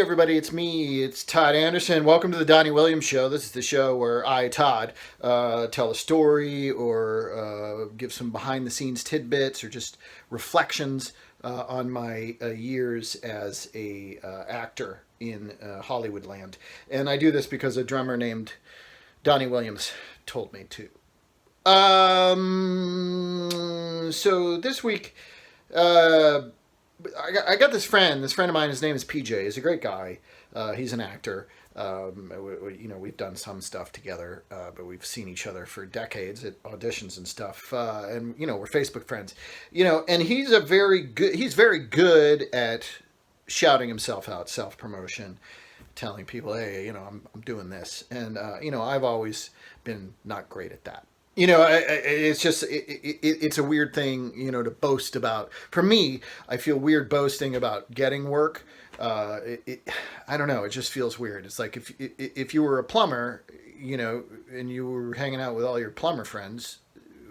everybody, it's me, it's Todd Anderson. Welcome to the Donnie Williams Show. This is the show where I, Todd, tell a story or give some behind the scenes tidbits or just reflections on my years as a actor in Hollywood land. And I do this because a drummer named Donnie Williams told me to. So this week, I got this friend. This friend of mine, his name is PJ. He's a great guy. He's an actor. We've done some stuff together, but we've seen each other for decades at auditions and stuff. And we're Facebook friends. And he's very good at shouting himself out, self promotion, telling people, hey, I'm doing this. And I've always been not great at that. It's just it's a weird thing, to boast about. For me, I feel weird boasting about getting work. I don't know. It just feels weird. It's like if you were a plumber, and you were hanging out with all your plumber friends,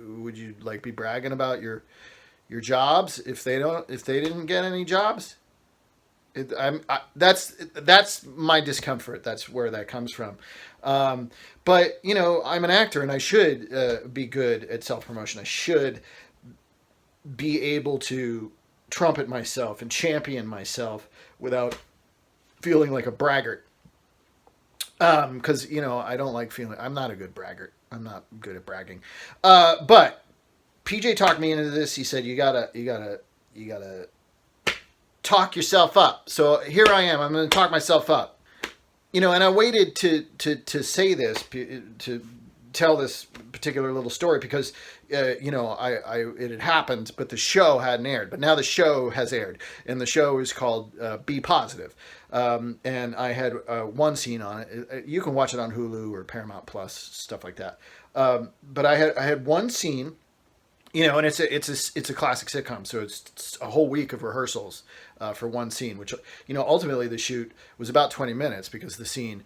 would you be bragging about your jobs if they didn't get any jobs? That's my discomfort. That's where that comes from. But I'm an actor, and I should be good at self promotion. I should be able to trumpet myself and champion myself without feeling like a braggart. Because I don't like feeling. I'm not a good braggart. I'm not good at bragging. But PJ talked me into this. He said you gotta talk yourself up. So here I am. I'm going to talk myself up. And I waited to say this, to tell this particular little story because, it had happened, but the show hadn't aired. But now the show has aired, and the show is called Be Positive. And I had one scene on it. You can watch it on Hulu or Paramount Plus, stuff like that. But I had one scene. And it's a classic sitcom, so it's a whole week of rehearsals for one scene, which ultimately the shoot was about 20 minutes because the scene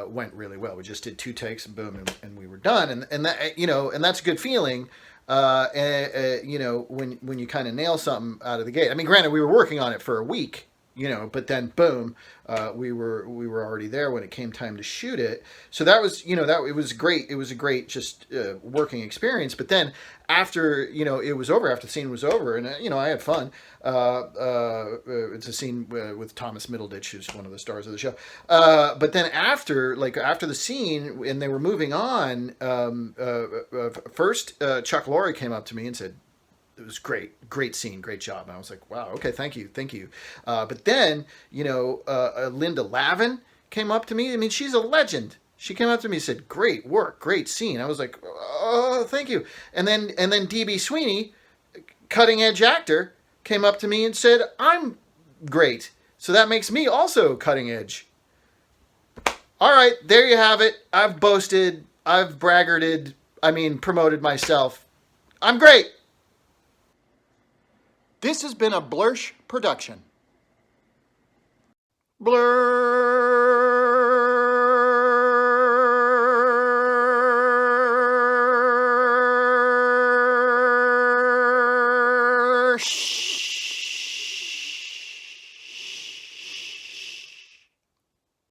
went really well. We just did 2 takes and boom, and we were done, and that and that's a good feeling. When you kind of nail something out of the gate. I mean, granted, we were working on it for a week. But then boom, we were already there when it came time to shoot it. So that was, it was great. It was a great just working experience. But then after, it was over, after the scene was over, and I had fun. It's a scene with Thomas Middleditch, who's one of the stars of the show. But then after the scene, and they were moving on, first Chuck Lorre came up to me and said, it was great scene, great job. And I was like, wow, okay, thank you. But then, Linda Lavin came up to me. I mean, she's a legend. She came up to me and said, great work, great scene. I was like, oh, thank you. And then DB Sweeney, cutting edge actor, came up to me and said, I'm great. So that makes me also cutting edge. All right, there you have it. I've boasted, I've braggarted, promoted myself. I'm great. This has been a Blursh production. Blur.